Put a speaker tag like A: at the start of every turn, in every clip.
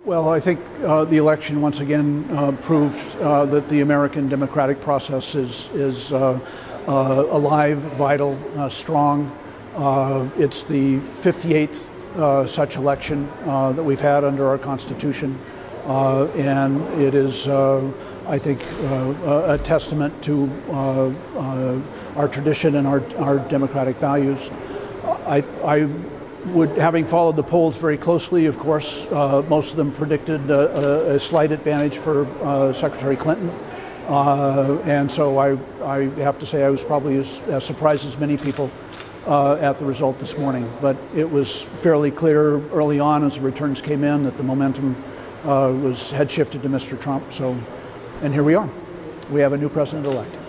A: Well, I think the election once again proved that the American democratic process is alive, vital, strong. It's the 58th such election that we've had under our Constitution, and it is, I think, a testament to our tradition and our democratic values. I would, having followed the polls very closely, of course, most of them predicted a slight advantage for Secretary Clinton. And so I have to say I was probably as surprised as many people at the result this morning. But it was fairly clear early on as the returns came in that the momentum had shifted to Mr. Trump. So, and here we are. We have a new president-elect.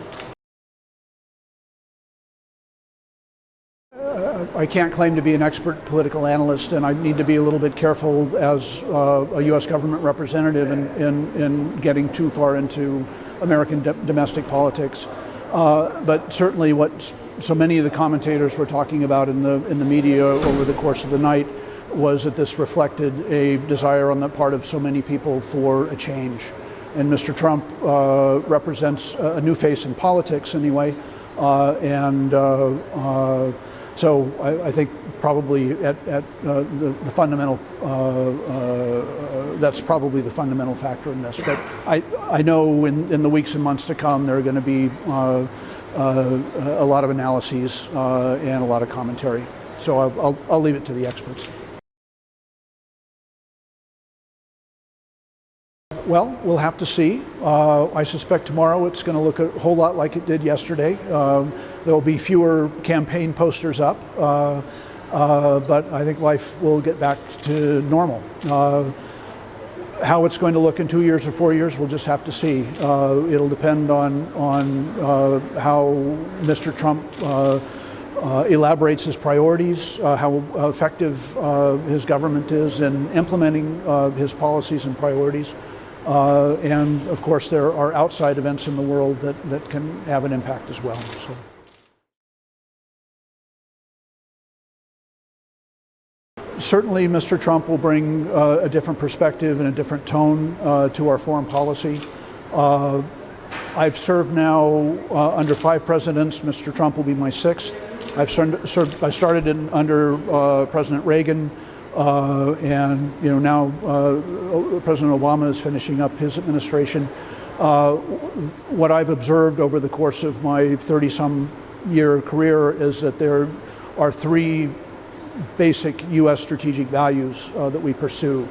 A: I can't claim to be an expert political analyst, and I need to be a little bit careful as a U.S. government representative in getting too far into American domestic politics. But certainly what so many of the commentators were talking about in the media over the course of the night was that this reflected a desire on the part of so many people for a change. And Mr. Trump represents a new face in politics anyway, so I think probably at the fundamental, that's probably the fundamental factor in this. But I know in the weeks and months to come there are going to be a lot of analyses and a lot of commentary. So I'll leave it to the experts. Well, we'll have to see. I suspect tomorrow it's going to look a whole lot like it did yesterday. There'll be fewer campaign posters up, but I think life will get back to normal. How it's going to look in 2 years or 4 years, we'll just have to see. It'll depend on how Mr. Trump elaborates his priorities, how effective his government is in implementing his policies and priorities. And of course, there are outside events in the world that can have an impact as well. So. Certainly, Mr. Trump will bring a different perspective and a different tone to our foreign policy. I've served now under 5 presidents. Mr. Trump will be my 6th. I started under President Reagan, and now President Obama is finishing up his administration. What I've observed over the course of my 30-some year career is that there are 3 basic U.S. strategic values that we pursue.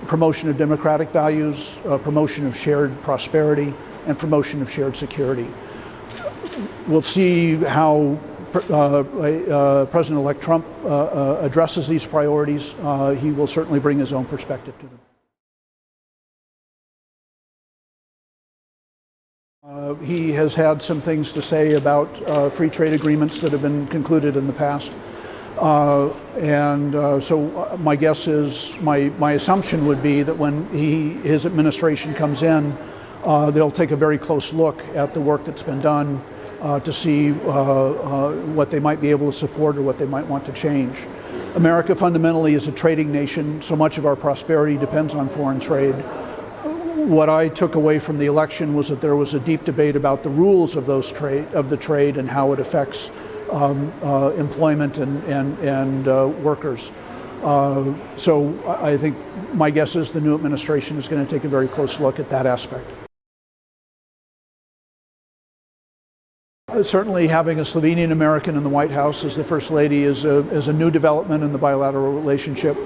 A: Promotion of democratic values, promotion of shared prosperity, and promotion of shared security. We'll see how President-elect Trump addresses these priorities. He will certainly bring his own perspective to them. He has had some things to say about free trade agreements that have been concluded in the past. So my guess is, my assumption would be that when his administration comes in, they'll take a very close look at the work that's been done to see what they might be able to support or what they might want to change. America fundamentally is a trading nation. So much of our prosperity depends on foreign trade. What I took away from the election was that there was a deep debate about the rules of the trade and how it affects employment and workers. So I think my guess is the new administration is going to take a very close look at that aspect. Certainly having a Slovenian American in the White House as the First Lady is a new development in the bilateral relationship.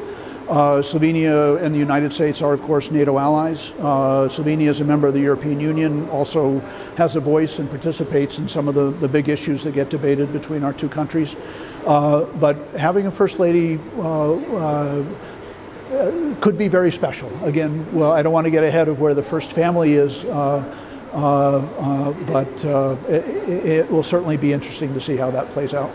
A: Slovenia and the United States are, of course, NATO allies. Slovenia, as a member of the European Union, also has a voice and participates in some of the big issues that get debated between our two countries. But having a First Lady could be very special. Again, well, I don't want to get ahead of where the first family is, but it will certainly be interesting to see how that plays out.